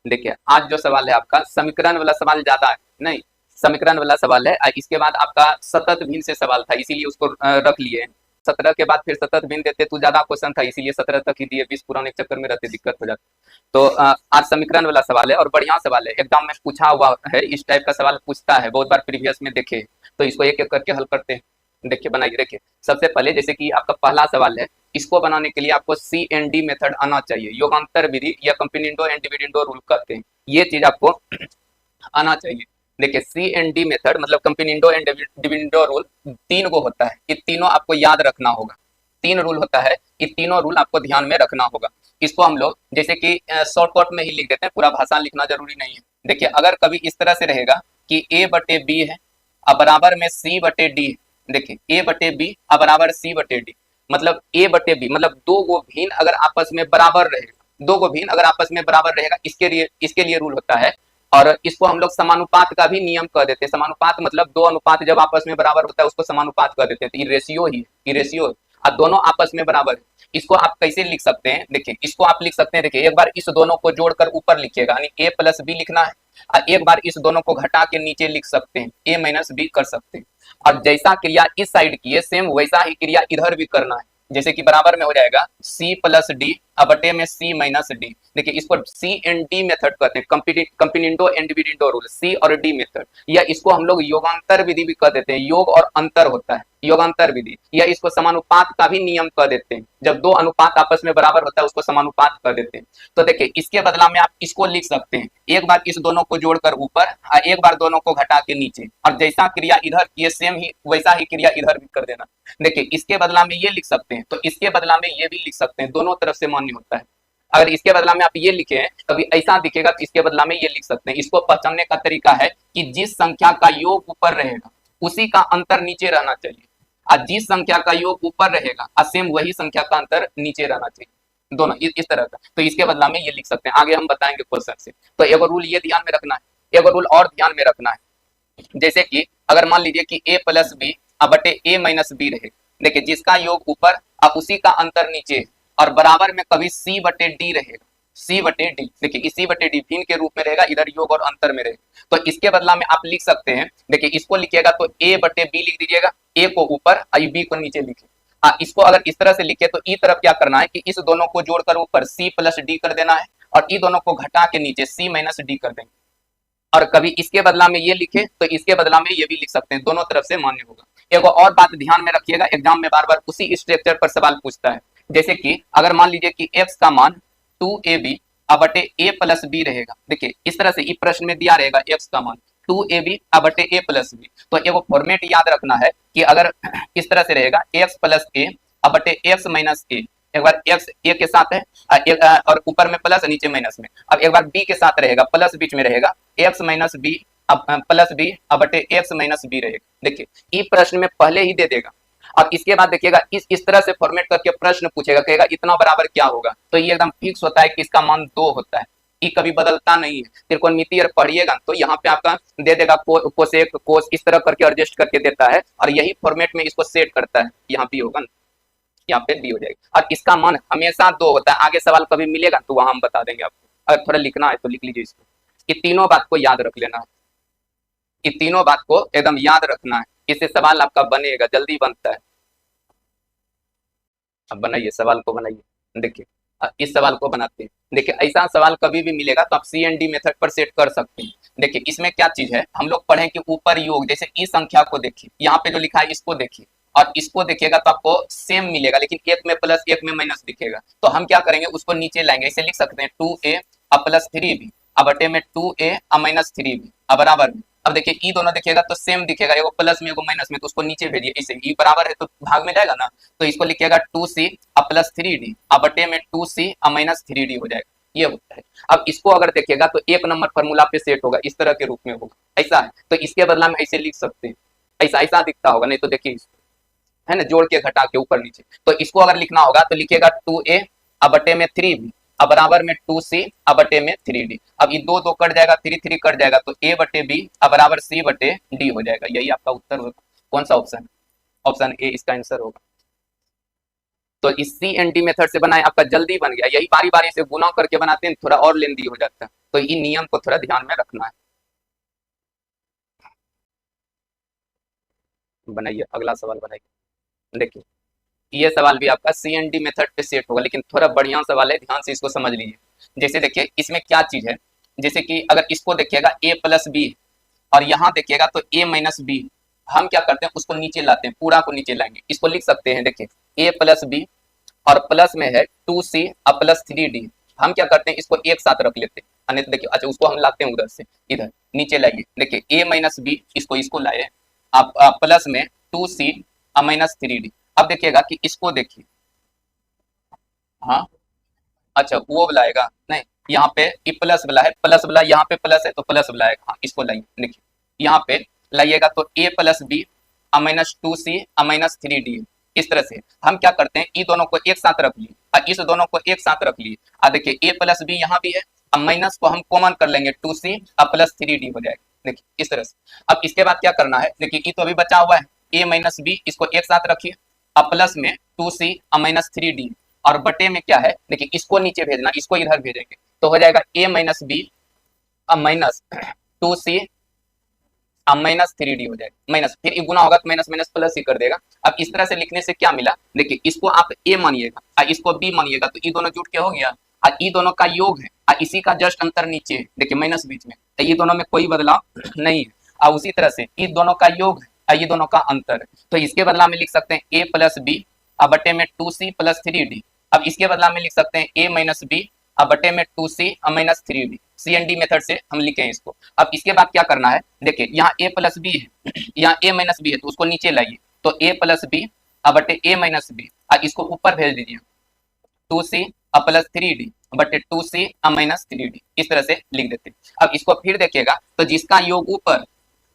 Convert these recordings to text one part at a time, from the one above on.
देखिए आज जो सवाल है आपका समीकरण वाला सवाल ज्यादा है, नहीं समीकरण वाला सवाल है। इसके बाद आपका सतत भिन्न से सवाल था, इसीलिए उसको रख लिए। 17 के बाद फिर सतत भिन्न देते तो ज्यादा क्वेश्चन था, इसीलिए 17 तक ही दिए, 20 पुराने चक्कर में रहते दिक्कत हो जाती। तो आज समीकरण वाला सवाल है और बढ़िया सवाल है, एग्जाम में पूछा हुआ है, इस टाइप का सवाल पूछता है, बहुत बार प्रीवियस में देखे। तो इसको एक एक करके हल करते हैं। देखिए बनाइए। देखिए सबसे पहले जैसे कि आपका पहला सवाल है, इसको बनाने के लिए आपको सी एन डी मेथड आना चाहिए, योगांतर विधि या कंपिनेंडो एंड डिविडेंडो रूल कहते हैं, ये चीज आपको आना चाहिए। देखिए सी एन डी मेथड मतलब कंपिनेंडो एंड डिविडेंडो रूल 3 गो होता है, ये तीनों आपको याद रखना होगा। 3 रूल होता है, ये तीनों रूल आपको ध्यान में रखना होगा। इसको हम लोग जैसे कि शॉर्टकट में ही लिख देते हैं, पूरा भाषा लिखना जरूरी नहीं है। देखिए अगर कभी इस तरह से रहेगा कि ए बटे बी है अब बराबर में सी बटे डी है। देखिए ए बटे बी अब बराबर सी बटे डी, मतलब ए बटे बी मतलब दो गो भिन्न अगर आपस में बराबर रहेगा, दो गो भिन्न अगर आपस में बराबर रहेगा, इसके लिए रूल होता है। और इसको हम लोग समानुपात का भी नियम कह देते हैं। समानुपात मतलब दो अनुपात जब आपस में बराबर होता है उसको समानुपात कह देते हैं। तो ये रेशियो ही ये रेशियो और दोनों आपस में बराबर है। इसको आप कैसे लिख सकते हैं, देखिए इसको आप लिख सकते हैं। देखिए एक बार इस दोनों को जोड़कर ऊपर लिखिएगा, यानी ए प्लस बी लिखना है, और एक बार इस दोनों को घटा के नीचे लिख सकते हैं, ए माइनस बी कर सकते हैं। और जैसा क्रिया इस साइड की है सेम वैसा ही क्रिया इधर भी करना है। जैसे कि बराबर में हो जाएगा सी प्लस डी अब बटे में सी माइनस डी। देखिए इसको सी एंड डी मेथड कहते हैं, कंपिनेंडो एंड डिविडेंडो रूल, सी और डी मेथड, या इसको हम लोग योगांतर विधि भी कह देते हैं। योग और अंतर होता है योगांतर विधि, या इसको समानुपात का भी नियम कह देते हैं। जब दो अनुपात आपस में बराबर होता है उसको समानुपात कह देते हैं। तो देखिए इसके बदला में आप इसको लिख सकते हैं, एक बार इस दोनों को जोड़कर ऊपर और एक बार दोनों को घटा के नीचे, और जैसा क्रिया इधर किए सेम ही वैसा ही क्रिया इधर भी कर देना। देखिए इसके बदला में ये लिख सकते हैं, तो इसके बदला में ये भी लिख सकते हैं, दोनों तरफ से मान्य होता है। अगर इसके बदला में आप ये लिखे कभी ऐसा दिखेगा तो इसके बदला में ये लिख सकते हैं। इसको पहचानने का तरीका है कि जिस संख्या का योग ऊपर रहेगा उसी का अंतर नीचे रहना चाहिए, और जिस संख्या का योग ऊपर रहेगा सेम वही संख्या का अंतर नीचे रहना चाहिए, दोनों इस तरह का। तो इसके बदला में ये लिख सकते हैं, आगे हम बताएंगे क्वेश्चन से। तो एक रूल ये ध्यान में रखना है, एक रूल और ध्यान में रखना है। जैसे कि अगर मान लीजिए कि a प्लस बी अब बटे a माइनस बी रहे, देखिए जिसका योग ऊपर अब उसी का अंतर नीचे, और बराबर में कभी c बटे डी रहेगा, c बटे डी। देखिए इस c बटे डी भिन्न के रूप में रहेगा, इधर योग और अंतर में रहेगा। तो इसके बदला में आप लिख सकते हैं, देखिए इसको लिखिएगा तो a बटे बी लिख दीजिएगा, a को ऊपर और b को नीचे लिखिए। इसको अगर इस तरह से लिखे तो ई तरफ क्या करना है कि इस दोनों को जोड़कर ऊपर c प्लस डी कर देना है, और ई दोनों को घटा के नीचे c माइनस डी कर देंगे। और कभी इसके बदला में ये लिखे तो इसके बदला में ये भी लिख सकते हैं, दोनों तरफ से मान्य होगा। एक और बात ध्यान में रखिएगा, एग्जाम में बार बार उसी स्ट्रक्चर पर सवाल पूछता है। जैसे कि अगर मान लीजिए कि x का मान 2ab अब बटे a प्लस बी रहेगा। देखिए इस तरह से इस प्रश्न में दिया रहेगा x का मान 2ab अब बटे a प्लस बी। तो एक फॉर्मेट याद रखना है कि अगर इस तरह से रहेगा x प्लस a अब बटे x माइनस a, एक बार x a के साथ है और ऊपर में प्लस नीचे माइनस में, अब एक बार b के साथ रहेगा, प्लस बीच में रहेगा, x माइनस बी अब प्लस बी अब बटे x माइनस बी रहेगा। देखिए ये प्रश्न में पहले ही दे देगा। अब इसके बाद देखिएगा इस तरह से फॉर्मेट करके प्रश्न पूछेगा, कहेगा इतना बराबर क्या होगा, तो ये एकदम फिक्स होता है कि इसका मान 2 होता है, ये कभी बदलता नहीं है। त्रिकोणमिति अगर पढ़िएगा तो यहाँ पे आपका दे देगा कोसेक कोस, इस तरह करके एडजस्ट करके देता है, और यही फॉर्मेट में इसको सेट करता है। यहाँ भी होगा, यहाँ पे डी हो जाएगी, और इसका मान हमेशा 2 होता है। आगे सवाल कभी मिलेगा तो वहां हम बता देंगे आपको, अगर थोड़ा लिखना है तो लिख लीजिए इसको। ये तीनों बात को याद रख लेना है, ये तीनों बात को एकदम याद रखना है, इससे सवाल आपका बनेगा, जल्दी बनता है। अब बनाइए सवाल को, बनाइए। देखिए इस सवाल को बनाते हैं। देखिए ऐसा सवाल कभी भी मिलेगा तो आप सी एंड डी मेथड पर सेट कर सकते हैं। देखिए इसमें क्या चीज है, हम लोग पढ़ें कि ऊपर योग, जैसे इस संख्या को देखिए, यहाँ पे जो लिखा है इसको देखिए, और इसको देखिएगा तो आपको सेम मिलेगा, लेकिन एक में प्लस एक में माइनस दिखेगा। तो हम क्या करेंगे, उसको नीचे लाएंगे, इसे लिख सकते हैं 2a अब प्लस 3b अब बटे में 2a अब माइनस 3b अब बराबर में। अब देखिए ई दोनों दिखेगा तो सेम दिखेगा, एगो प्लस में एगो माइनस में, तो उसको नीचे भेजिए, इसे ई बराबर है तो भाग में जाएगा ना, तो इसको लिखिएगा 2c अब प्लस 3d अब बटे में 2c अब माइनस 3d हो जाएगा, ये होता है। अब इसको अगर देखिएगा तो 1 नंबर फॉर्मूला पे सेट होगा, इस तरह के रूप में होगा, ऐसा है। तो इसके बदला में ऐसे लिख सकते हैं, ऐसा ऐसा दिखता होगा, नहीं तो देखिए इसको है ना, जोड़ के घटा के ऊपर नीचे। तो इसको अगर लिखना होगा तो लिखिएगा 2a अब बटे में 3b अब बराबर में 2c अब बटे में 3d। अब ये 2 2 कट जाएगा, 3 3 कट जाएगा, तो a बटे b अब बराबर c बटे d हो जाएगा। यही आपका उत्तर होगा। कौन सा ऑप्शन? ऑप्शन ए इसका आंसर होगा। तो इस सी एंड डी मेथड से बनाए, आपका जल्दी बन गया। यही बारी बारी से गुना करके बनाते हैं थोड़ा और लेंदी हो जाता है। तो इन नियम को थोड़ा ध्यान में रखना है। बनाइए, अगला सवाल बनाइए। देखिए, ये सवाल भी आपका CND मेथड पे सेट होगा, लेकिन थोड़ा बढ़िया सवाल है, ध्यान से इसको समझ लीजिए। जैसे देखिए इसमें क्या चीज है, जैसे कि अगर इसको देखिएगा a प्लस बी और यहाँ देखिएगा तो a माइनस बी, हम क्या करते हैं उसको नीचे लाते हैं, पूरा को नीचे लाएंगे। इसको लिख सकते हैं, देखिए a प्लस बी और प्लस में है 2c प्लस 3d। हम क्या करते हैं इसको एक साथ रख लेते हैं, अन्यथा देखिए, अच्छा उसको हम लाते हैं उधर से इधर नीचे लाइए। देखिए a माइनस बी, इसको लाए आप प्लस में 2c माइनस 3d। अब देखिएगा कि इसको देखिए, हाँ अच्छा वो बुलाएगा नहीं, यहाँ पे ई प्लस वाला है, प्लस वाला यहाँ पे प्लस है तो प्लस बुलाएगा। हाँ इसको लाइए, देखिए यहाँ पे लाइएगा तो a plus B minus 2c minus 3d। इस तरह से हम क्या करते हैं, ई दोनों को एक साथ रख लिए और इस दोनों को एक साथ रख लिए। देखिए a प्लस बी यहाँ भी है, अब माइनस को हम कॉमन कर लेंगे, 2c प्लस 3d हो जाएगा। देखिए इस तरह से। अब इसके बाद क्या करना है, देखिए ई तो अभी बचा हुआ है a माइनस बी, इसको एक साथ रखिए, अब प्लस में 2c माइनस 3d और बटे में क्या है, देखिए इसको नीचे भेजना, इसको इधर भेजेंगे तो हो जाएगा a minus B minus 2c minus 3d हो जाएगा। माइनस फिर गुना होगा तो माइनस माइनस प्लस ही कर देगा। अब इस तरह से लिखने से क्या मिला, देखिए इसको आप a मानिएगा और इसको b मानिएगा तो ये दोनों जुट के हो गया और ये दोनों का योग है और इसी का जस्ट अंतर नीचे देखिए माइनस बीच में, तो ये दोनों में कोई बदलाव नहीं है। और उसी तरह से ये दोनों का योग है और ये दोनों का अंतर है, तो इसके बदला में लिख सकते हैं a प्लस बी बटे में 2c प्लस 3d। अब इसके बदला में लिख सकते हैं a माइनस बी बटे में 2c minus 3d। CND method से हम लिखें इसको। अब इसके बाद क्या करना है, देखिए यहाँ a प्लस बी है, यहाँ a माइनस बी है तो उसको नीचे लाइए, तो a प्लस बी बटे a माइनस बी और इसको ऊपर भेज दीजिए 2c प्लस 3d बटे 2c माइनस 3d। इस तरह से लिख देते हैं। अब इसको फिर देखिएगा तो जिसका योग ऊपर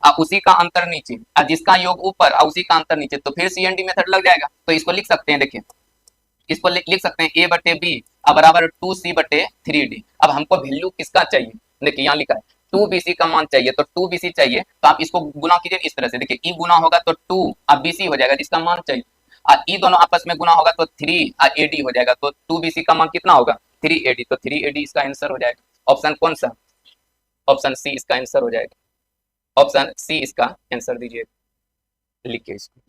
उसी का अंतर नीचे, जिसका योग ऊपर उसी का अंतर नीचे, तो फिर CND मेथड लग जाएगा। तो इसको लिख सकते हैं, देखिए इसको लिख सकते हैं a बटे बी बराबर 2c बटे 3d। अब हमको वैल्यू किसका चाहिए, देखिए यहाँ लिखा है 2bc का मान चाहिए, तो 2bc चाहिए तो आप इसको गुना कीजिए इस तरह से। देखिए ई गुना होगा तो 2 अब bc हो जाएगा जिसका मान चाहिए, और ई दोनों आपस में गुना होगा तो 3 और ad हो जाएगा, तो 2bc का मान कितना होगा 3ad, तो 3ad इसका आंसर हो जाएगा। ऑप्शन कौन सा, ऑप्शन सी इसका आंसर हो जाएगा। ऑप्शन सी इसका आंसर दीजिए, लिखिए इसको।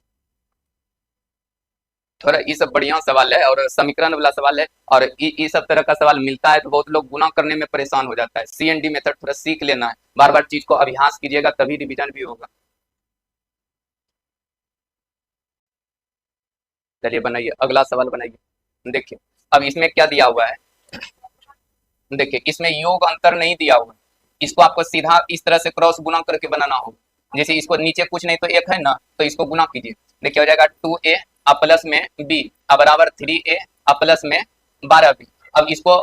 थोड़ा ये सब बढ़िया सवाल है और समीकरण वाला सवाल है, और ये सब तरह का सवाल मिलता है तो बहुत लोग गुना करने में परेशान हो जाता है। CND मेथड थोड़ा सीख लेना है, बार बार चीज को अभ्यास कीजिएगा तभी रिवीजन भी होगा। चलिए बनाइए, अगला सवाल बनाइए। देखिए अब इसमें क्या दिया हुआ है, देखिए इसमें योग अंतर नहीं दिया हुआ है, इसको आपको सीधा इस तरह से क्रॉस गुना करके बनाना होगा। जैसे इसको नीचे कुछ नहीं तो एक है ना, तो इसको गुना कीजिए। देखिए हो जाएगा 2a प्लस में b बराबर 3a प्लस में 12b। अब इसको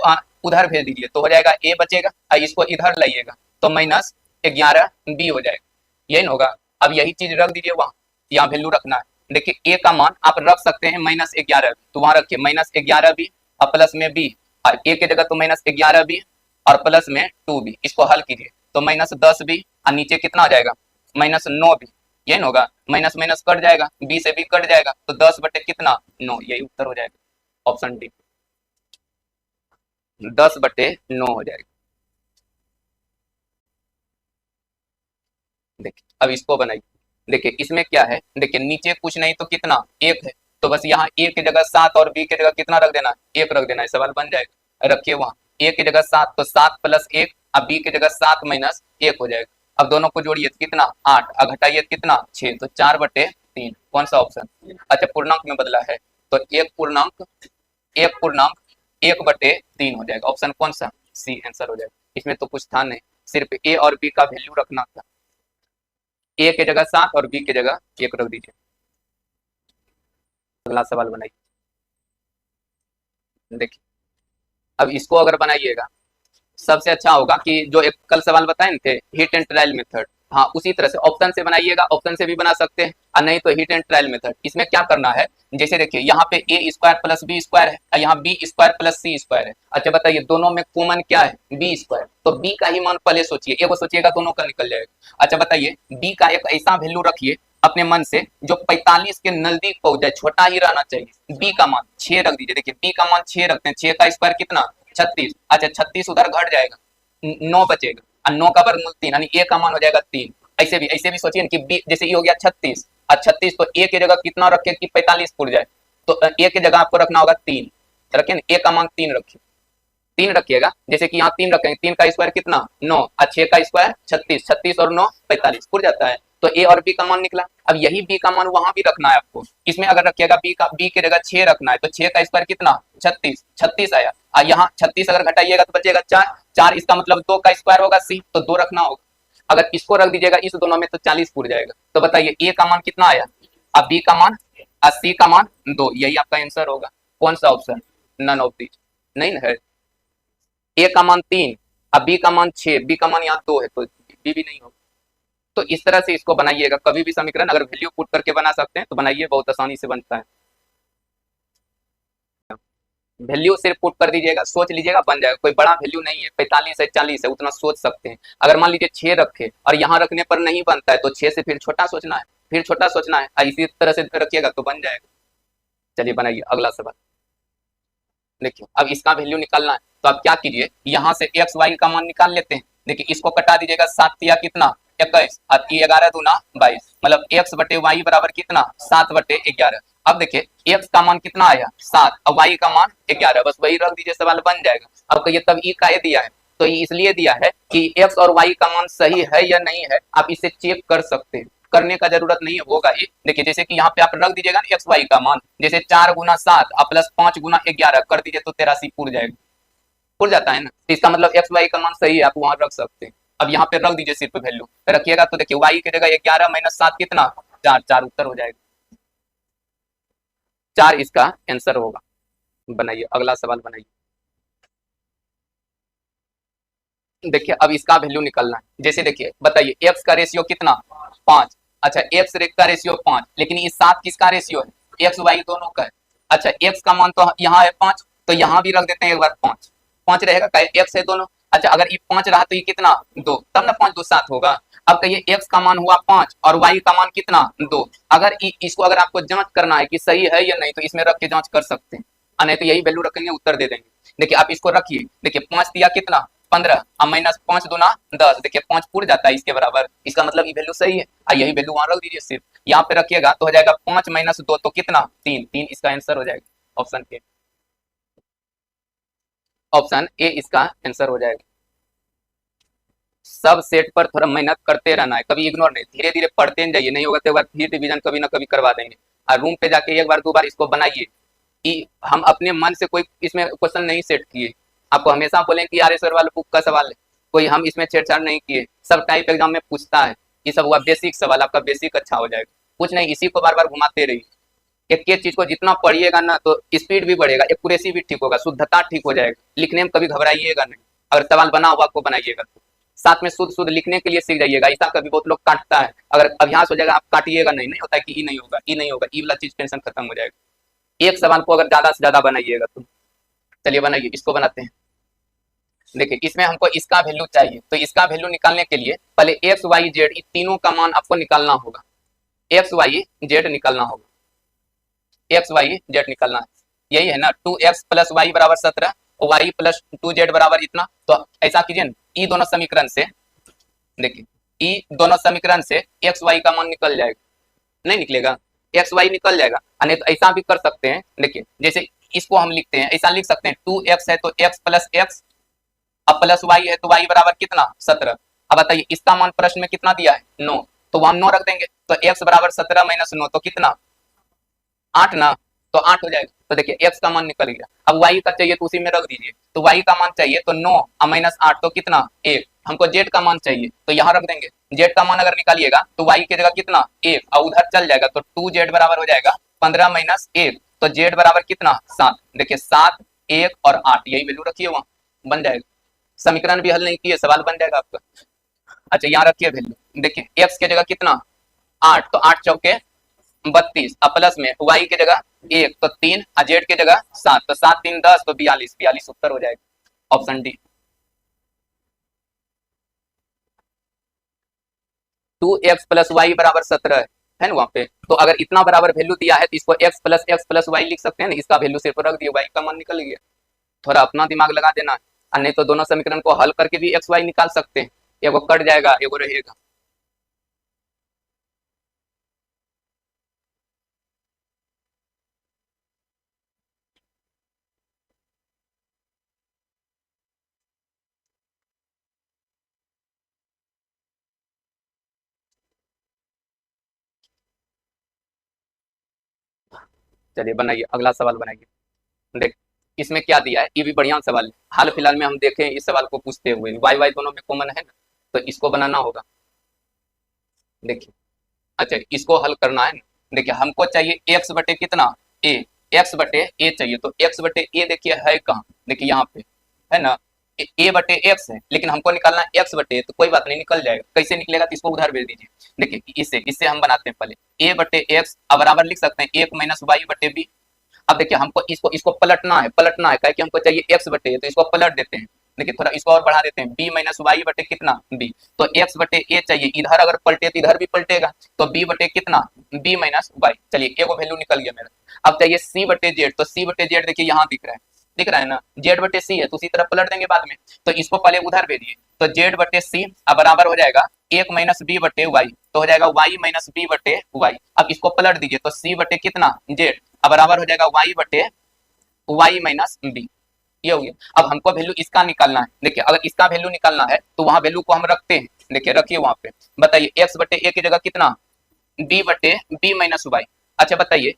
उधर भेज दीजिए तो हो जाएगा a बचेगा और इसको इधर लाइएगा तो माइनस 11b हो जाएगा, यही ना होगा। अब यही चीज रख दीजिए वहाँ, यहाँ वैल्यू रखना है। देखिए a का मान आप रख सकते हैं माइनस 11, तो वहां रखिए माइनस 11b प्लस में b, और a की जगह तो माइनस 11b और प्लस में 2b। इसको हल कीजिए तो माइनस 10b और नीचे कितना आ जाएगा माइनस 9b, यही होगा। माइनस माइनस कट जाएगा, b से b कट जाएगा तो 10 बटे कितना 9, यही उत्तर हो जाएगा। ऑप्शन डी 10 बटे 9 हो जाएगा। देखिए अब इसको बनाइए। देखिए इसमें क्या है, देखिए नीचे कुछ नहीं तो कितना एक है, तो बस यहाँ a की जगह 7 और b की जगह कितना रख देना है, 1 रख देना है, सवाल बन जाएगा। रखिए वहाँ a की जगह 7 तो 7 प्लस 1, अब b की जगह 7 माइनस 1 हो जाएगा। अब दोनों को जोड़िए तो कितना 8 और घटाइए कितना 6, तो 4 बटे 3। कौन सा ऑप्शन, अच्छा पूर्णांक में बदला है तो 1 पूर्णांक 1 बटे 3 हो जाएगा। ऑप्शन कौन सा, सी आंसर हो जाएगा। इसमें तो कुछ था नहीं, सिर्फ a और b का वैल्यू रखना था। a की जगह 7 और b की जगह 1 रख दीजिए। अगला सवाल बनाइए। देखिए अब इसको अगर बनाइएगा सबसे अच्छा होगा कि जो एक कल सवाल बताए थे हिट एंड ट्रायल मेथड, हाँ उसी तरह से ऑप्शन से बनाइएगा, ऑप्शन से भी बना सकते हैं और नहीं तो हिट एंड ट्रायल मेथड। इसमें क्या करना है, जैसे देखिए यहाँ पे a square plus b square है और यहाँ b square plus c square है। अच्छा बताइए दोनों में कॉमन क्या है b स्क्वायर, तो b का ही मान पहले सोचिए, एगो सोचिएगा दोनों का निकल जाएगा। अच्छा बताइए b का एक ऐसा वैल्यू रखिए अपने मन से जो 45 के नजदीक पहुंच जाए, छोटा ही रहना चाहिए। b का मान 6 रख दीजिए। देखिए b का मान 6 रखते हैं, 6 का स्क्वायर कितना 36। अच्छा 36 उधर घट जाएगा 9 बचेगा और 9 का वर्गमूल 3 यानी ए का मान हो जाएगा 3। ऐसे भी सोचिए कि बी जैसे ये हो गया 36 और 36 तो ए की जगह कितना रखे कि 45 पुर जाए, तो ए की जगह आपको रखना होगा 3, रखिए ना, ए का मान 3 रखिए, 3 रखिएगा। जैसे कि यहाँ 3 रखेंगे, 3 का स्क्वायर कितना 9 और 6 का स्क्वायर 36, 36 और 9 45 पुर जाता है। तो ए और बी का मान निकला। अब यही बी का मान वहां भी रखना है आपको, इसमें अगर रखिएगा बी की जगह 6 रखना है, तो 6 का स्क्वायर कितना 36, 36 आया। और यहाँ 36 अगर घटाइएगा तो बचेगा 4, 4 इसका मतलब 2 का स्क्वायर होगा सी, तो 2 रखना होगा। अगर इसको रख दीजिएगा इस दोनों में तो 40 पुर जाएगा। तो बताइए ए का मान कितना आया, अब बी का मान और सी का मान 2, यही आपका आंसर होगा। कौन सा ऑप्शन, नन ऑफ दीज, नहीं है। ए का मान 3 और बी का मान 6, बी का मान यहाँ 2 है, तो बी भी नहीं होगा। तो इस तरह से इसको बनाइएगा, कभी भी समीकरण अगर वैल्यू पुट करके बना सकते हैं तो बनाइए, बहुत आसानी से बनता है। वैल्यू सिर्फ पुट कर दीजिएगा, सोच लीजिएगा बन जाएगा। कोई बड़ा वैल्यू नहीं है, 45 है 40 है, उतना सोच सकते हैं। अगर मान लीजिए 6 रखे और यहाँ रखने पर नहीं बनता है तो 6 से फिर छोटा सोचना है, फिर छोटा सोचना है, इसी तरह से रखिएगा तो बन जाएगा। चलिए बनाइए अगला सवाल। देखिए अब इसका वैल्यू निकालना है, तो आप क्या कीजिए, यहाँ से एक्स वाई का मान निकाल लेते हैं। देखिए इसको कटा दीजिएगा, 7 या कितना 21 और 11 दूना 22, मतलब एक्स बटे वाई बराबर कितना 7 बटे 11। अब देखिए एक्स का मान कितना आया 7 और वाई का मान 11, बस वही रख दीजिए, सवाल बन जाएगा। अब कहिए तब ई का दिया है, तो ये इसलिए दिया है कि एक्स और वाई का मान सही है या नहीं है, आप इसे चेक कर सकते हैं, करने का जरूरत नहीं होगा ये। देखिए जैसे कि यहाँ पे आप रख दीजिएगा ना एक्स वाई का मान, जैसे 4 गुना 7 और प्लस 5 गुना 11 कर दीजिए तो 83 पुर जाएगा, पुर जाता है ना। तो इसका मतलब एक्स वाई का मान सही है, आप वहां रख सकते हैं। अब यहाँ पे रख दीजिए सिर्फ वैल्यू रखिएगा, तो देखिए वाई की जगह 11 माइनस 7 कितना 4, 4 उत्तर हो जाएगा, 4 इसका आंसर होगा। बनाइए अगला सवाल बनाइए। देखिए अब इसका वैल्यू निकलना है। जैसे देखिए बताइए एक्स का रेशियो कितना 5, अच्छा एक्स का रेशियो 5, लेकिन ये 7 किसका रेशियो है, एक्स वाई दोनों का है। अच्छा एक्स का मान तो यहाँ है 5, तो यहाँ भी रख देते हैं एक बार 5, 5 रहेगा, एक्स है दोनों। अच्छा अगर ये 5 रहा तो ये कितना 2, तब ना 5 2 7 होगा। अब कहिए एक्स का मान हुआ 5 और वाई का मान कितना 2। अगर इसको अगर आपको जांच करना है कि सही है या नहीं, तो इसमें रख के जांच कर सकते हैं, नहीं तो यही वैल्यू रखेंगे उत्तर दे देंगे। देखिए आप इसको रखिए, देखिए 5 दिया कितना 15 और माइनस 5 दूना 10, देखिए 5 पूर जाता है इसके बराबर, इसका मतलब ये वैल्यू सही है। यही वैल्यू वहां रख दीजिए, सिर्फ यहाँ पे रखिएगा तो हो जाएगा 5 माइनस 2 तो कितना 3, 3 इसका आंसर हो जाएगा। ऑप्शन ए, ऑप्शन ए इसका आंसर हो जाएगा। सब सेट पर थोड़ा मेहनत करते रहना है, कभी इग्नोर नहीं, धीरे धीरे पढ़ते जाइए, नहीं होगा तो एक बार फिर रिवीजन कभी ना कभी करवा देंगे। और रूम पे जाके एक बार 2 बार इसको बनाइए। हम अपने मन से कोई इसमें क्वेश्चन नहीं सेट किए, आपको हमेशा बोलें कि यार सर वाला बुक का सवाल है, कोई हम इसमें छेड़छाड़ नहीं किए, सब टाइप एग्जाम में पूछता है। ये सब हुआ बेसिक सवाल, आपका बेसिक अच्छा हो जाएगा, कुछ नहीं, इसी को बार बार घुमाते रहिए। एक एक चीज को जितना पढ़िएगा ना तो स्पीड भी बढ़ेगा, एक्यूरेसी भी ठीक होगा, शुद्धता ठीक हो जाएगा, लिखने में कभी घबराइएगा नहीं। अगर सवाल बना हुआ आपको बनाइएगा तो साथ में शुद्ध शुद्ध लिखने के लिए सीख जाइएगा। ऐसा कभी बहुत लोग काटता है, अगर अभ्यास हो जाएगा आप काटिएगा नहीं, नहीं होता है कि ई नहीं होगा, ई नहीं होगा, ई वाला चीज टेंशन खत्म हो जाएगा। एक सवाल को अगर ज्यादा से ज्यादा बनाइएगा तो। चलिए बनाइए, इसको बनाते हैं। देखिए इसमें हमको इसका वैल्यू चाहिए, तो इसका वैल्यू निकालने के लिए पहले एक्स वाई जेड इन तीनों का मान आपको निकालना होगा, एक्स वाई जेड निकालना होगा, एक्स वाई जेड निकालना है, यही है ना। 2x प्लस वाई बराबर 17, वाई प्लस 2z बराबर इतना। तो ऐसा कीजिए ना, ई दोनों समीकरण से, देखिए ई दोनों समीकरण से एक्स वाई का मान निकल जाएगा, नहीं निकलेगा, एक्स वाई निकल जाएगा। नहीं तो ऐसा भी कर सकते हैं, देखिए जैसे इसको हम लिखते हैं, ऐसा लिख सकते हैं 2x है तो x प्लस x, अब प्लस y है तो y बराबर कितना 17। अब बताइए इसका मान प्रश्न में कितना दिया है 9, तो वहां 9 रख देंगे, तो x बराबर 17 माइनस 9 तो कितना 8 ना, तो 8 हो जाएगा। तो देखिए x का मान निकल गया। अब y का चाहिए तो उसी में रख दीजिए, तो y का मान चाहिए तो 9 और माइनस 8 तो कितना 1। हमको z का मान चाहिए तो यहाँ रख देंगे, z का मान अगर निकालिएगा तो y की जगह कितना 1 और उधर चल जाएगा, तो 2z बराबर हो जाएगा 15 माइनस 1, तो z बराबर कितना 7। देखिए 7 1 और 8, यही वैल्यू रखिए, वहां बन जाएगा। समीकरण भी हल नहीं किए, सवाल बन जाएगा आपका। अच्छा यहाँ रखिए वैल्यू, देखिए x की जगह कितना 8, तो 8 चौके 32 और प्लस में y की जगह 1 तो 3 और z की जगह 7, तो 7 3 10 तो 42, 42 उत्तर हो जाएगा। Option D. 2x plus Y बराबर 17 है ना वहां पे, तो अगर इतना बराबर वैल्यू दिया है तो इसको x प्लस वाई लिख सकते हैं ना, इसका वैल्यू सिर्फ रख दिए, y का मान निकल गया। थोड़ा अपना दिमाग लगा देना, और नहीं तो दोनों समीकरण को हल करके भी एक्स वाई निकाल सकते हैं, एगो कट जाएगा एगो रहेगा। चलिए बनाइए, अगला सवाल बनाइए। देख, इसमें क्या दिया है, ये भी बढ़िया सवाल है। हाल फिलहाल में हम देखें इस सवाल को पूछते हुए, वाई वाई दोनों में कॉमन है ना, तो इसको बनाना होगा। देखिए, अच्छा इसको हल करना है ना। देखिए हमको चाहिए एक्स बटे कितना, ए, एक्स बटे ए चाहिए, तो एक्स बटे ए देखिए है कहाँ, देखिए यहाँ पे है ना, ए बटे एक्स है, लेकिन हमको निकालना है एक्स बटे, तो कोई बात नहीं निकल जाएगा। कैसे निकलेगा, तो इसको उधार भेज दीजिए। देखिए इससे इससे हम बनाते हैं पहले, ए बटे एक्स अब बराबर लिख सकते हैं एक माइनस वाई बटे बी। अब देखिए हमको इसको इसको पलटना है, कि हमको चाहिए एक्स बटे, तो इसको पलट देते हैं। देखिए थोड़ा इसको और बढ़ा देते हैं, बी माइनस वाई बटे कितना बी, तो एक्स बटे ए चाहिए, इधर अगर पलटे तो इधर भी पलटेगा, तो बी बटे कितना बी माइनस वाई। चलिए एगो वैल्यू निकल गया मेरा। अब चाहिए सी बटे जेड, तो सी बटे जेड देखिए यहाँ दिख रहा है ना, जेड बटे सी है, तो उसी तरह पलट देंगे बाद में, तो इसको पहले उधर भेजिए, तो जेड बटे सी अब बराबर हो जाएगा एक माइनस बी बटे वाई, तो हो जाएगा वाई माइनस बी बटे वाई। अब इसको पलट दीजिए, तो सी बटे कितना जेड अब बराबर हो जाएगा वाई बटे वाई माइनस बी, ये हो गया। अब हमको वैल्यू इसका निकालना है। देखिए अगर इसका वैल्यू निकालना है तो वहां वैल्यू को हम रखते हैं, देखिए रखिए वहां पे, बताइए एक्स बटे ए की जगह कितना बी बटे बी माइनस वाई। अच्छा बताइए,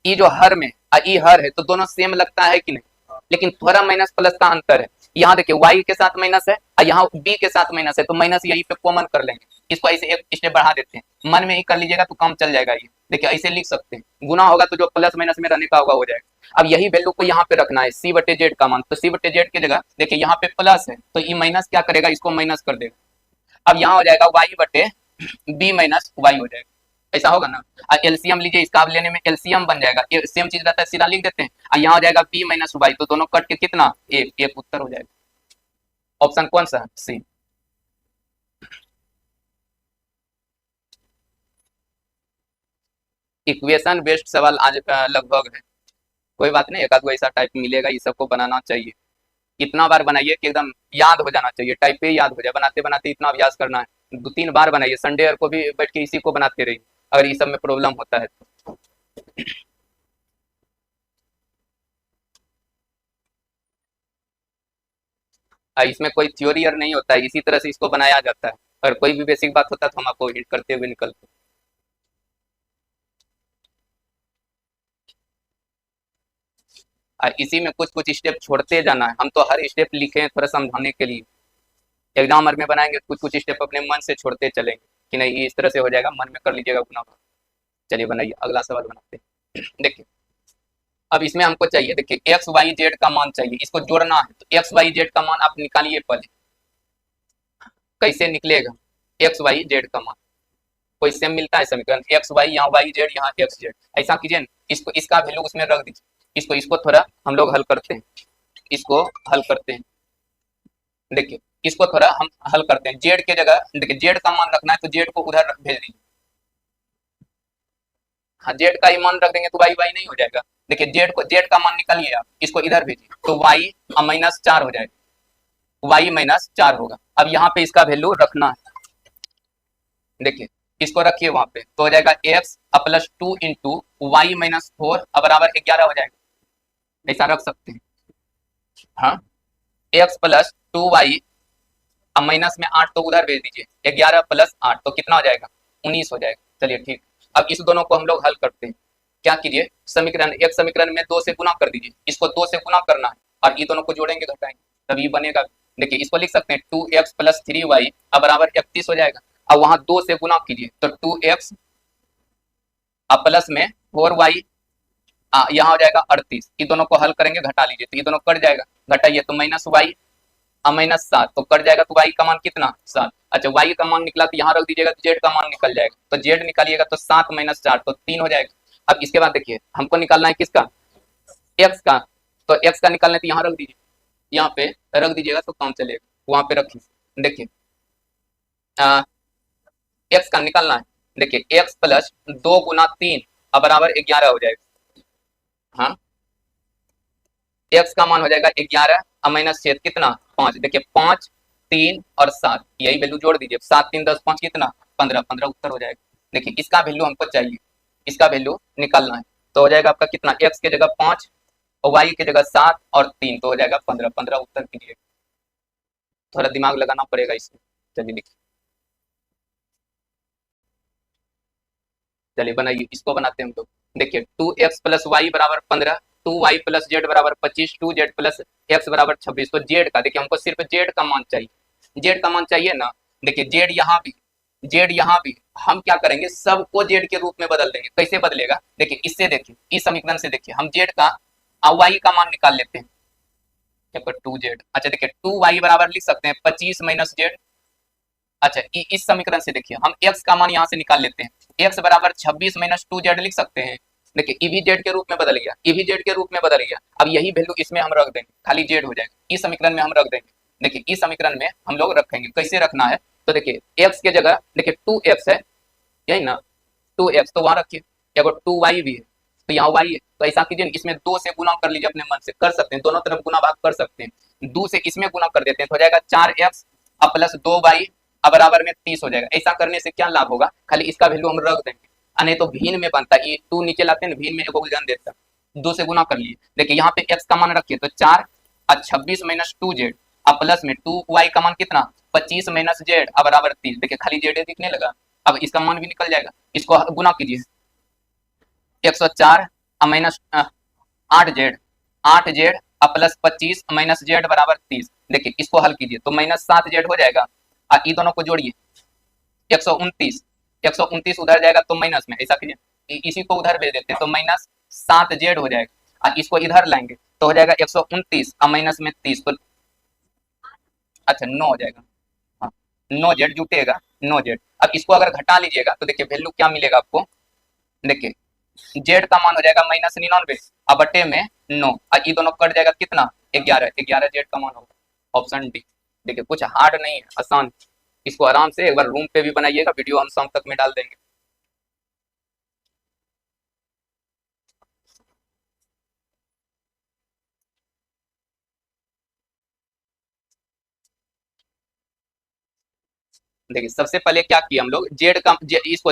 ये जो हर में ये हर है, तो दोनों सेम लगता है कि नहीं, लेकिन थोड़ा माइनस प्लस का अंतर है। यहाँ देखिए y के साथ माइनस है और यहाँ b के साथ माइनस है, तो माइनस यही पे कॉमन कर लेंगे, इसको ऐसे एक स्टेप बढ़ा देते हैं, मन में ही कर लीजिएगा तो काम चल जाएगा। ये देखिए ऐसे लिख सकते हैं, गुना होगा तो जो प्लस माइनस में रहने का होगा हो जाएगा। अब यही वैल्यू को यहाँ पे रखना है, सी बटे जेड का मान, तो सी बटे जेड की जगह देखिए यहाँ पे प्लस है, तो ये माइनस क्या करेगा, इसको माइनस कर देगा। अब यहाँ हो जाएगा y बटे बी माइनस वाई हो जाएगा, ऐसा होगा ना। एलसीएम लीजिए, इसका अब लेने में एलसीएम बन जाएगा, सेम चीज रहता है सीधा लिख देते हैं, और यहाँ हो जाएगा बी माइनस वाई, तो दोनों कट के कितना एक उत्तर हो जाएगा। ऑप्शन कौन सा है, सी। इक्वेशन बेस्ड सवाल आज लगभग है, कोई बात नहीं, एक आध ऐसा टाइप मिलेगा, ये सबको बनाना चाहिए। इतना बार बनाइए कि एकदम याद हो जाना चाहिए, टाइप पे याद हो जाए, बनाते बनाते इतना अभ्यास करना है, 2-3 बार बनाइए, संडे को भी बैठ के इसी को बनाते रहिए अगर ये सब में प्रॉब्लम होता है तो। इसमें कोई थ्योरी और नहीं होता है, इसी तरह से इसको बनाया जाता है, अगर कोई भी बेसिक बात होता है तो हम आपको हिट करते हुए निकलते। इसी में कुछ कुछ स्टेप छोड़ते जाना है, हम तो हर स्टेप लिखे हैं थोड़ा समझाने के लिए, एग्जाम में बनाएंगे कुछ कुछ स्टेप अपने मन से छोड़ते चलेंगे कि नहीं इस तरह से हो जाएगा, मन में कर लीजिएगा गुना। चलिए बनाइए, अगला सवाल बनाते हैं। देखिए अब इसमें हमको चाहिए, देखिए एक्स वाई जेड का मान चाहिए, इसको जोड़ना है, तो एक्स वाई जेड का मान आप निकालिए पहले। कैसे निकलेगा एक्स वाई जेड का मान, कोई सेम मिलता है समीकरण, एक्स वाई यहाँ वाई जेड यहाँ एक्स जेड, ऐसा कीजिए ना, इसको इसका वैल्यू उसमें रख दीजिए, इसको इसको थोड़ा हम लोग हल करते हैं, इसको हल करते हैं। देखिए इसको थोड़ा हम हल करते हैं, जेड के जगह देखिए जेड का मान रखना है, तो जेड को उधर भेज दीजिए। हाँ जेड का ही मान रख देंगे तो वाई वाई नहीं हो जाएगा। देखिए जेड का मान निकालिए आप, इसको इधर भेजिए, तो वाई माइनस 4 हो जाएगा, वाई माइनस 4 होगा। अब यहाँ पे इसका वैल्यू रखना है, देखिए इसको रखिए वहां पे, तो हो जाएगा X plus 2 into Y minus 4 अब बराबर 11 हो जाएगा, ऐसा रख सकते हैं। हाँ एक्स प्लस 2 वाई, अब माइनस में 8 तो उधर भेज दीजिए, 11 प्लस 8 तो कितना हो जाएगा 19 हो जाएगा। चलिए ठीक, अब इस दोनों को हम लोग हल करते हैं। क्या कीजिए, समीकरण एक समीकरण में 2 से गुना कर दीजिए, इसको 2 से गुना करना है, और ये दोनों को जोड़ेंगे घटाएंगे तब ये बनेगा। देखिए इसको लिख सकते हैं 2x प्लस 3y अब बराबर 31 हो जाएगा। अब वहां 2 से गुना कीजिए, तो 2x अब प्लस में 4y यहाँ हो जाएगा 38, ये दोनों को हल करेंगे घटा लीजिए, तो ये दोनों कट जाएगा, घटाइए तो माइनस वाई माइनस 7 तो कट जाएगा, तो y का मान कितना 7। अच्छा y का मान निकला तो यहाँ रख दीजिएगा, तो z का मान निकल जाएगा, तो z निकालिएगा तो 7 माइनस 4 तो 3 हो जाएगा। अब इसके बाद देखिए हमको निकालना है किसका, x का, तो x का निकालना है तो यहाँ रख दीजिए, यहाँ पे रख दीजिएगा तो काम चलेगा, वहां पे रखिए। देखिए x का निकालना है, देखिए x प्लस 2 गुना 3 अब बराबर 11 हो जाएगा। हाँ एक्स का मान हो जाएगा 11 और माइनस 6 कितना 5। देखिए 5 3 और 7 यही वैल्यू जोड़ दीजिए, 7 3 10 5 कितना 15, 15 उत्तर हो जाएगा। देखिए इसका वैल्यू हमको चाहिए, इसका वैल्यू निकालना है, तो हो जाएगा आपका कितना, एक्स के जगह 5 और वाई की जगह 7 और 3, तो हो जाएगा 15, 15 उत्तर कीजिए। थोड़ा दिमाग लगाना पड़ेगा इसमें। चलिए लिखिए, चलिए बनाइए, इसको बनाते हैं हम लोग। देखिए 2x प्लस वाई बराबर 15, 2y प्लस जेड बराबर 25, 2z प्लस एक्स बराबर 26। तो जेड का देखिए हमको सिर्फ जेड का मान चाहिए, जेड का मान चाहिए ना। देखिए जेड यहाँ भी, जेड यहाँ भी, हम क्या करेंगे सबको जेड के रूप में बदल देंगे। कैसे बदलेगा, देखिए इससे, देखिए इस समीकरण से देखिए हम जेड का वाई का मान निकाल लेते हैं। टू जेड, अच्छा देखिए 2y बराबर लिख सकते हैं 25 माइनस जेड। अच्छा इस समीकरण से देखिए हम x का मान यहाँ से निकाल लेते हैं, x बराबर 26 माइनस 2z लिख सकते हैं। देखिए ईवीजेड के रूप में बदल गया, ईवीजेड के रूप में बदल गया। अब यही वैल्यू इसमें हम रख देंगे, खाली जेड हो जाएगा, इस समीकरण में हम रख देंगे। देखिए इस समीकरण में हम लोग रखेंगे, कैसे रखना है, तो देखिए x के जगह देखिए 2x है, यही ना 2x, तो वहां रखिए। एगो 2y भी है, तो यहाँ y है, तो ऐसा कीजिए इसमें 2 से गुना कर लीजिए, अपने मन से कर सकते हैं, दोनों तरफ गुना भाग कर सकते हैं। 2 से इसमें गुना कर देते हैं, तो हो जाएगा 4x और प्लस 2y बराबर में 30 हो जाएगा। ऐसा करने से क्या लाभ होगा, खाली इसका वैल्यू हम रख देंगे, नहीं तो भिन्न में बनता है, ये 2 नीचे लाते हैं ना, भिन्न में एक उलझन देता है। 2 से गुना कर लिए, देखिए यहाँ पे x का मान रखिए तो 4 और 26 माइनस 2z और प्लस में 2y का मान कितना 25 माइनस जेड बराबर 30। देखिए खाली जेड दिखने लगा, अब इसका मान भी निकल जाएगा। इसको गुना कीजिए, 104 minus 8z, 8z plus 25 minus Z बराबर 30। देखिए इसको हल कीजिए तो माइनस 7z हो जाएगा, और ये दोनों को जोड़िए 129, 129 उधर जाएगा तो माइनस में, ऐसा कीजिए इसी को उधर भेज देते हैं तो माइनस 7z हो जाएगा, और इसको इधर लाएंगे तो हो जाएगा 129 और माइनस में 30, तो अच्छा 9 हो जाएगा। हाँ 9z जुटेगा, 9z। अब इसको अगर घटा लीजिएगा तो देखिए वैल्यू क्या मिलेगा आपको, देखिए जेड का मान हो जाएगा माइनस 99 और बटे में 9, और ये दोनों कट जाएगा कितना 11, 11 जेड का मान होगा, ऑप्शन डी। देखिए कुछ हार्ड नहीं है, आसान। इसको आराम से एक बार रूम पे भी बनाइएगा, वीडियो हम शाम तक में डाल देंगे। देखिए सबसे पहले क्या किया हम लोग, जेड का इसको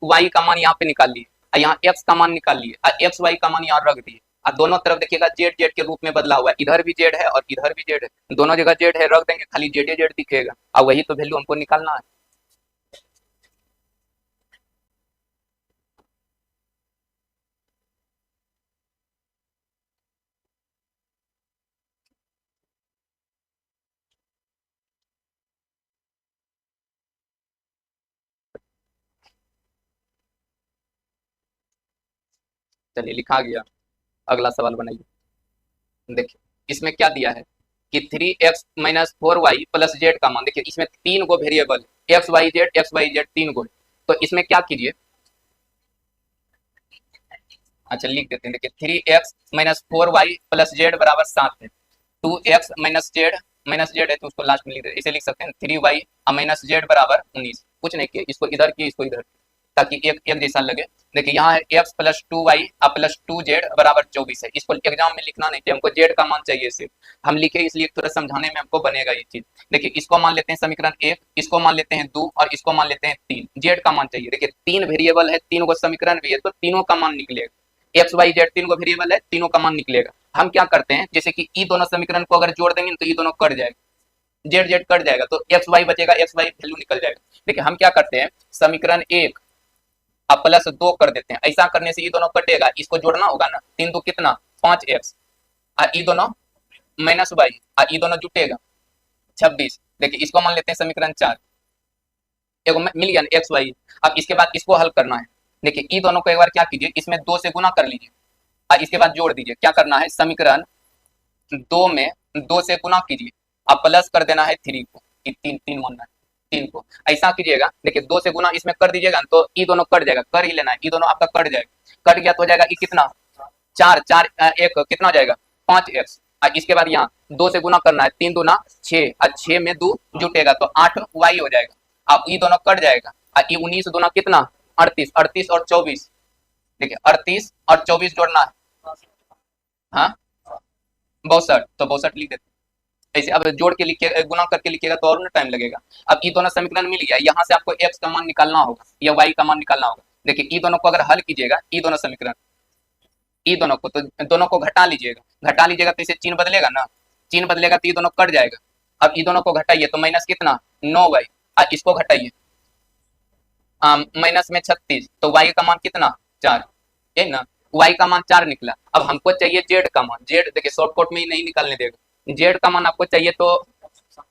वाई का मान यहाँ पे निकाल लिए, और यहाँ एक्स का मान निकाल लिए, और एक्स वाई का मान यहाँ रख दिए, और दोनों तरफ देखिएगा जेड जेड के रूप में बदला हुआ है, इधर भी जेड है और इधर भी जेड है, दोनों जगह जेड है, रख देंगे, खाली जेड जेड दिखेगा, और वही तो वैल्यू हमको निकालना है। चलिए लिखा गया, अगला सवाल बनाइए। देखिए इसमें क्या दिया है कि 3x minus 4y plus Z का मान, देखिए इसमें 3 गो वेरिएबल एक्स वाई जेड 3 गो, तो इसमें क्या कीजिए, अच्छा लिख देते हैं, देखिए 3x minus 4y plus Z बराबर 7 है, 2x माइनस जेड है तो उसको लास्ट में लिख देते, इसे लिख सकते हैं 3y माइनस जेड बराबर 19। कुछ नहीं किया, इसको इधर किए इसको इधर, ताकि एक एक जैसा लगे। देखिए यहाँ है x plus 2y plus 2z बराबर 24 है, इसको एग्जाम में लिखना नहीं चाहिए, हमको जेड का मान चाहिए सिर्फ, हम लिखे इसलिए थोड़ा समझाने में हमको बनेगा ये चीज। देखिए इसको मान लेते हैं समीकरण 1, इसको मान लेते हैं 2 और इसको मान लेते हैं 3, जेड का मान चाहिए। देखिए 3 वेरिएबल है, 3 को समीकरण भी है, तो तीनों का मान निकलेगा, एक्स वाई जेड 3 को वेरिएबल है, तीनों का मान निकलेगा। हम क्या करते हैं, जैसे कि ई दोनों समीकरण को अगर जोड़ देंगे तो ये दोनों कट जाएगा, जेड जेड कट जाएगा, तो एक्स वाई बचेगा, एक्स वाई वैल्यू निकल जाएगा। देखिए हम क्या करते हैं, समीकरण 1 अब प्लस 2 कर देते हैं, ऐसा करने से ये दोनों कटेगा, इसको जोड़ना होगा ना, 3 2 कितना 5x, और ये दोनों माइनस वाई, और ये दोनों जुटेगा 26। देखिए इसको मान लेते हैं समीकरण 4, एगो मिल गया ना एक्स वाई। अब इसके बाद इसको हल करना है, देखिए ये दोनों को एक बार क्या कीजिए, इसमें 2 से गुना कर लीजिए और इसके बाद जोड़ दीजिए। क्या करना है, समीकरण 2 में 2 से गुना कीजिए, अब प्लस कर देना है 3 को, 3 3 मानना है 3 को, ऐसा कीजिएगा। देखिए 2 से गुना इसमें कर दीजिएगा तो ये दोनों कट जाएगा, कर ही लेना है, ये दोनों आपका कट जाएगा, कट गया तो हो जाएगा ये कितना 4 4 एक कितना हो जाएगा 5x, और इसके बाद यहाँ 2 से गुना करना है, 3 दूना 6 और 6 में 2 जुटेगा तो 8y हो जाएगा। अब ये दोनों कट जाएगा, और ये 19 दूना कितना 38, 38 और 24, देखिए 38 और 24 जोड़ना है, हाँ 62 तो 62 लिख देते हैं। ऐसे अब जोड़ के लिखिए, गुना करके लिखिएगा तो और ना टाइम लगेगा। अब ये दोनों समीकरण मिल गया, यहाँ से आपको x का मान निकालना होगा या y का मान निकालना होगा। देखिए ये दोनों को अगर हल कीजिएगा, ये दोनों समीकरण, ये दोनों को, तो दोनों को घटा लीजिएगा तो इसे चिन्ह बदलेगा ना, चिन्ह बदलेगा तो ये दोनों कट जाएगा। अब ये दोनों को घटाइए तो माइनस कितना 9y, इसको घटाइए माइनस में 36, तो y का मान कितना 4, है ना, y का मान 4 निकला। अब हमको चाहिए z का मान, z देखिए शॉर्टकट में ही नहीं निकालने देगा, z का मान आपको चाहिए तो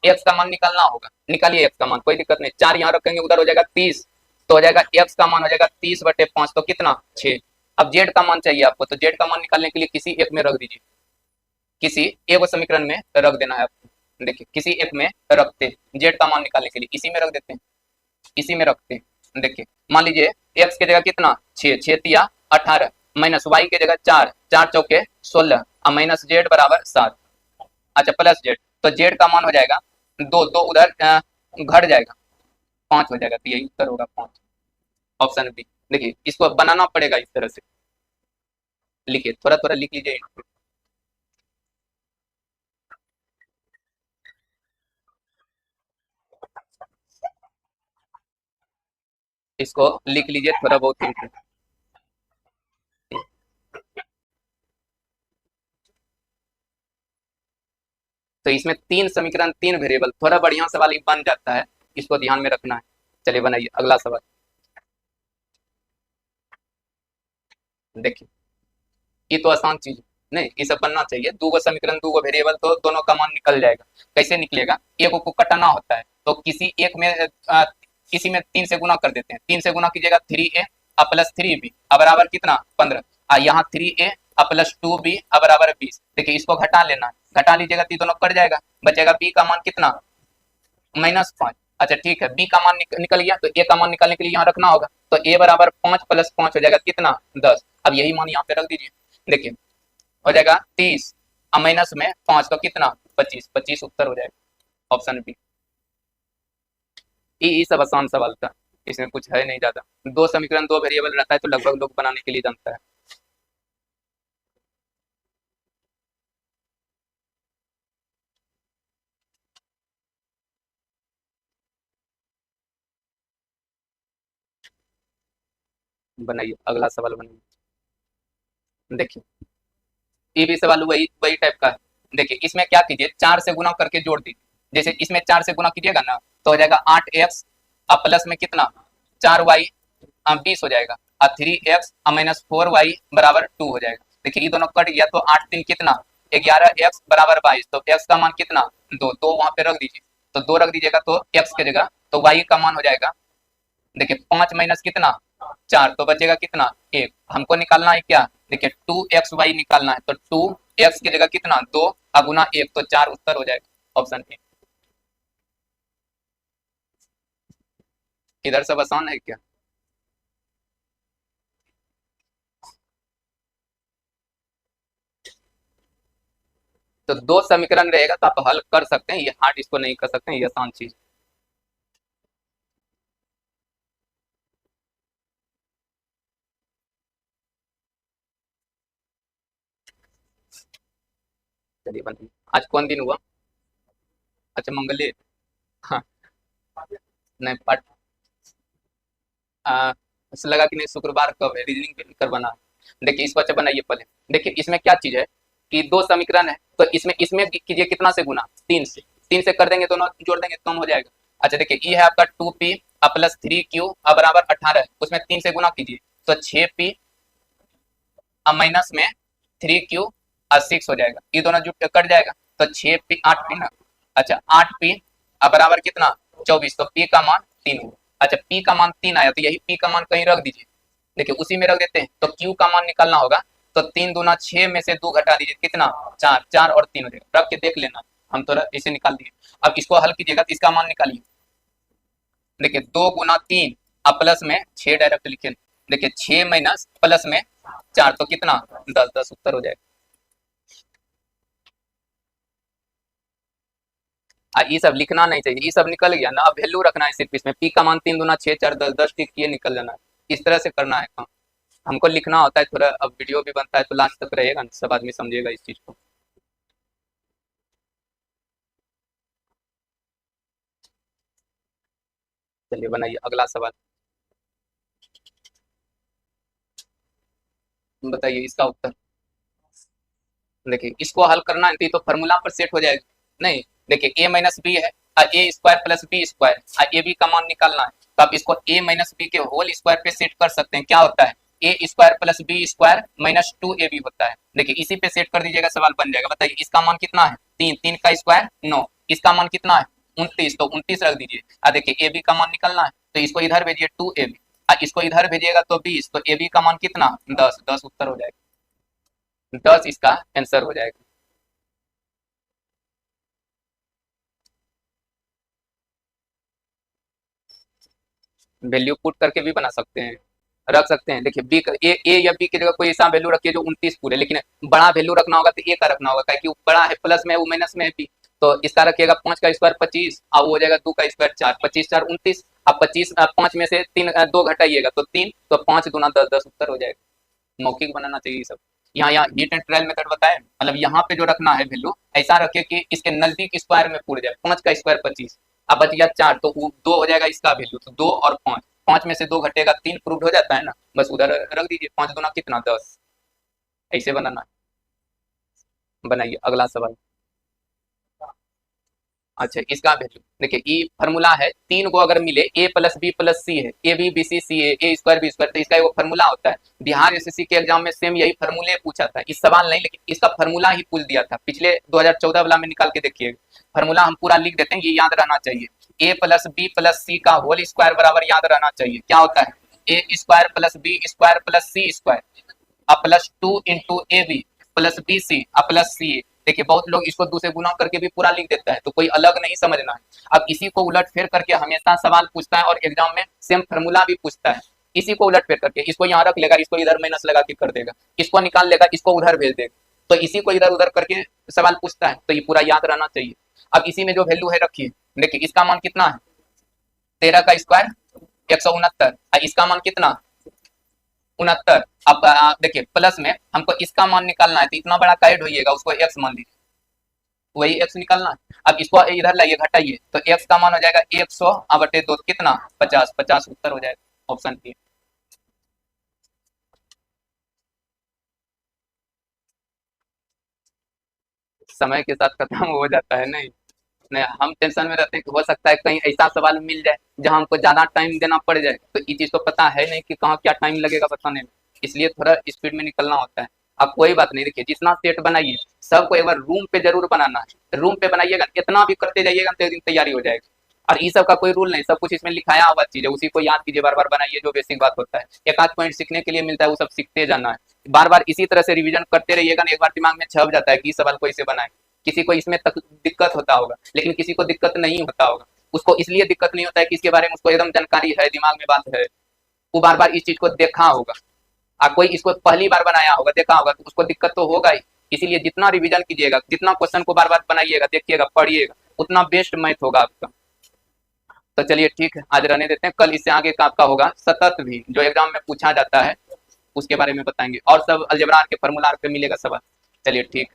x का मान निकालना होगा। निकालिए x का मान, कोई दिक्कत नहीं, 4 यहाँ रखेंगे उधर हो जाएगा 30, तो हो जाएगा x का मान हो जाएगा 30/5, तो कितना 6। अब z का मान चाहिए आपको, तो z का मान निकालने के लिए किसी एक में रख दीजिए, किसी एक समीकरण में रख देना है आपको। देखिए किसी एक में रखते z का मान निकालने के लिए इसी में रख देते हैं, इसी में रखते हैं। देखिए मान लीजिए x की जगह कितना 6, 6 तिया 18, माइनस y की जगह 4, 4 चौके 16, और माइनस z बराबर 7, अच्छा प्लस z, तो z का मान हो जाएगा 2, 2 उधर घट जाएगा 5 हो जाएगा, तो यही उत्तर होगा 5, ऑप्शन बी। देखिए इसको बनाना पड़ेगा इस तरह से, लिखिए थोड़ा थोड़ा लिख लीजिए, इसको लिख लीजिए थोड़ा बहुत हिंट। तो इसमें 3 समीकरण 3 वेरिएबल, थोड़ा बढ़िया सवाल बन जाता है, इसको ध्यान में रखना है। चलिए बनाइए अगला सवाल। देखिए ये तो आसान चीज नहीं, ये सब बनना चाहिए, दो गो समीकरण दो गो वेरिएबल, तो दोनों का मान निकल जाएगा। कैसे निकलेगा, एक को कटाना होता है, तो किसी में 3 से गुना कर देते हैं, 3 से गुना कीजिएगा 3a प्लस 3b बराबर कितना 15, यहाँ 3a प्लस 2b बराबर 20। देखिए इसको घटा लेना है, घटा लीजिएगा तो दोनों कट जाएगा, बचेगा b का मान कितना -5। अच्छा ठीक है, b का मान निकल गया, तो a का मान निकालने के लिए यहाँ रखना होगा, तो a बराबर 5 + 5 हो जाएगा कितना 10। अब यही मान यहाँ पे रख दीजिए, देखिए हो जाएगा 30, अब माइनस में 5 तो कितना 25, 25 उत्तर हो जाएगा ऑप्शन बी। ये सब आसान सवाल था, इसमें कुछ है नहीं ज्यादा, दो समीकरण दो वेरिएबल रहता है तो लगभग लोग बनाने के लिए जानता है। बनाइए अगला सवाल बनाइए। देखिए ये भी सवाल वही वही टाइप का है। देखिए इसमें क्या कीजिए, 4 से गुना करके जोड़ दीजिए, जैसे इसमें 4 से गुना कीजिएगा ना तो हो जाएगा 8x प्लस में कितना 4y 20 हो जाएगा, और 3x माइनस 4y बराबर 2 हो जाएगा। देखिए ये दोनों कट गया, तो 8 3 कितना 11x बराबर 22, तो x का मान कितना 2, 2 वहां पे रख दीजिए, तो 2 रख दीजिएगा तो x की जगह, तो y का मान हो जाएगा, देखिए 5 माइनस कितना 4, तो बचेगा कितना 1। हमको निकालना है क्या, देखिए 2xy निकालना है, तो 2x की जगह कितना 2 गुना 1, तो 4 उत्तर हो जाएगा ऑप्शन ए। इधर सब आसान है क्या। तो दो समीकरण रहेगा तो आप हल कर सकते हैं, ये हार्ड इसको नहीं कर सकते हैं, ये आसान चीज। चलिए बनाइए। आज कौन दिन हुआ, अच्छा मंगल, हाँ नहीं पाठ, ऐसा लगा कि नहीं शुक्रवार कब है, रीजनिंग पे कर बना। देखिए इसको अच्छा बनाइए पहले। देखिए इसमें क्या चीज है कि दो समीकरण है, तो इसमें इसमें कीजिए कितना से गुना 3 से, 3 से कर देंगे, दोनों जोड़ देंगे तो कम हो जाएगा। अच्छा देखिए ये है आपका 2p प्लस 3q बराबर 18 है, उसमें 3 से गुना कीजिए तो 6p माइनस में 3q 6 हो जाएगा, ये दोनों जुट कट जाएगा, तो 6p 8p ना, अच्छा 8p बराबर कितना 24, तो p का मान 3 हो। अच्छा p का मान 3 आया, तो यही p का मान कहीं रख दीजिए, देखिए उसी में रख देते हैं, तो q का मान निकालना होगा, तो 3 दूना 6 में से 2 घटा दीजिए कितना 4, 4 और 3 हो जाएगा, रख के देख लेना, हम तो इसे निकाल दिए। अब इसको हल कीजिएगा तो इसका मान निकालिए, देखिए 2 गुना 3 प्लस में 6 डायरेक्ट लिखे, देखिए 6 माइनस प्लस में 4, तो कितना 10, 10 उत्तर हो जाएगा। ये सब लिखना नहीं चाहिए, ये सब निकल गया ना, अब वैल्यू रखना है सिर्फ इसमें, पी का मान 3 दूना 6 4 10, 10 टिक किए निकल जाना है, इस तरह से करना है काम। हमको लिखना होता है थोड़ा, अब वीडियो भी बनता है तो लास्ट तक रहेगा ना, सब आदमी समझेगा इस चीज को। चलिए बनाइए अगला सवाल। बताइए इसका उत्तर। देखिए इसको हल करना है तो फॉर्मूला पर सेट हो जाएगा। नहीं, देखिए a माइनस बी है, A square plus B square, A B का मान निकालना है, तो आप इसको a माइनस बी के होल स्क्वायर पे सेट कर सकते हैं। क्या होता है, A square plus B square minus 2ab होता है। देखिए इसी पे सेट कर दीजिएगा, सवाल बन जाएगा। बताइए इसका मान कितना है, 3, 3 का स्क्वायर 9, इसका मान कितना है 29, तो 29 रख दीजिए। देखिए ए बी का मान निकालना है तो इसको इधर भेजिए 2ab, इसको इधर भेजिएगा तो 20, तो ए बी का मान कितना 10, 10 उत्तर हो जाएगा, 10 इसका आंसर हो जाएगा। वैल्यू पुट करके भी बना सकते हैं, रख सकते हैं। देखिए बी ए या बी की जगह कोई ऐसा वैल्यू रखिए जो 29 पूरे, लेकिन बड़ा वैल्यू रखना होगा तो ए का रखना होगा, क्योंकि बड़ा है, प्लस में है, वो माइनस में है बी। तो इसका रखिएगा 5 का स्क्वायर 25, और वो हो जाएगा 2 का स्क्वायर 4, 25 4 29। अब 25 5 में से 3 2 घटाइएगा तो 3, तो 5 दूना 10, 10 उत्तर हो जाएगा। मौखिक बनाना चाहिए सब। यहाँ हीट एंड ट्रायल मेथड बताए, मतलब यहाँ पे जो रखना है वैल्यू ऐसा रखे कि इसके नजदीक स्क्वायर में पूरे जाए। 5 का स्क्वायर 25, अब बच गया 4, तो 2 हो जाएगा इसका वैल्यू, तो 2 और 5, 5 में से 2 घटेगा 3, प्रूव हो जाता है ना, बस उधर रख दीजिए। 5 दूना कितना 10, ऐसे बनाना है। बनाइए अगला सवाल। अच्छा इसका वैल्यू देखिए, ई फार्मूला है, 3 को अगर मिले A plus B plus C है, A B B C C A square B square, तो इसका एक फार्मूला होता है। बिहार एसएससी के एग्जाम में सेम यही फार्मूले पूछा था, इस सवाल नहीं, लेकिन इसका फार्मूला ही पूछ दिया था पिछले 2014 वाला में, निकाल के देखिए फार्मूला हम पूरा लिख देते हैं, ये याद रहना चाहिए। ए प्लस बी प्लस सी का होल स्क्वायर बराबर याद रहना चाहिए, क्या होता है, A square plus B square plus C square plus 2 into A B plus B C plus C A. देखिए बहुत लोग इसको 2 से गुना करके भी पूरा लिख देता है, तो कोई अलग नहीं समझना है। अब इसी को उलट फेर करके हमेशा सवाल पूछता है, और एग्जाम में सेम फार्मूला भी पूछता है। इसी को उलट फेर करके इसको यहाँ रख लेगा, इसको इधर माइनस लगा के कर देगा, इसको निकाल लेगा, इसको उधर भेज देगा, तो इसी को इधर उधर करके सवाल पूछता है, तो ये पूरा याद रहना चाहिए। अब इसी में जो वैल्यू है रखिए, देखिए इसका मान कितना है 13 का स्क्वायर 169, इसका मान कितना 69। अब देखिए प्लस में हमको इसका मान निकालना है, तो इतना बड़ा काइड होइएगा, उसको एक्स मान लीजिए, वही एक्स निकालना है। अब इसको इधर लाइए घटाइए, तो एक्स का मान हो जाएगा 100 बटे 2 कितना 50, 50 उत्तर हो जाएगा ऑप्शन बी। समय के साथ खत्म हो जाता है, नहीं नहीं, हम टेंशन में रहते हैं कि हो सकता है कहीं ऐसा सवाल मिल जाए जहां हमको ज्यादा टाइम देना पड़ जाए, तो ये चीज तो पता है नहीं कि कहाँ क्या टाइम लगेगा बताने में, इसलिए थोड़ा स्पीड में निकलना होता है। अब कोई बात नहीं, देखिए जितना सेट बनाइए सबको एक बार रूम पे जरूर बनाना है, रूम पे बनाइएगा, इतना भी करते जाइएगा तो एक दिन तैयारी हो जाएगी। और ये सब का कोई रूल नहीं, सब कुछ इसमें लिखाया हुआ चीज है, उसी को याद कीजिए, बार बार बनाइए, जो बेसिक बात होता है। एक आध पॉइंट सीखने के लिए मिलता है, वो सब सीखते जाना है, बार बार इसी तरह से रिविजन करते रहिएगा ना, एक बार दिमाग में छप जाता है कि सवाल को इसे बनाए। किसी को इसमें तक दिक्कत होता होगा, लेकिन किसी को दिक्कत नहीं होता होगा। उसको इसलिए दिक्कत नहीं होता है कि इसके बारे में उसको एकदम जानकारी है, दिमाग में बात है, वो बार बार इस चीज को देखा होगा। कोई इसको पहली बार बनाया होगा, देखा होगा, तो उसको दिक्कत तो होगा ही। इसीलिए जितना रिवीजन कीजिएगा, जितना क्वेश्चन को बार बार बनाइएगा, देखिएगा, पढ़िएगा, उतना बेस्ट मैथ होगा आपका। तो चलिए ठीक है, आज रहने देते हैं, कल इससे आगे का आपका होगा सतत भी, जो एग्जाम में पूछा जाता है, उसके बारे में बताएंगे, और सब अलजेब्रा के फॉर्मूला पे मिलेगा सवाल। चलिए ठीक।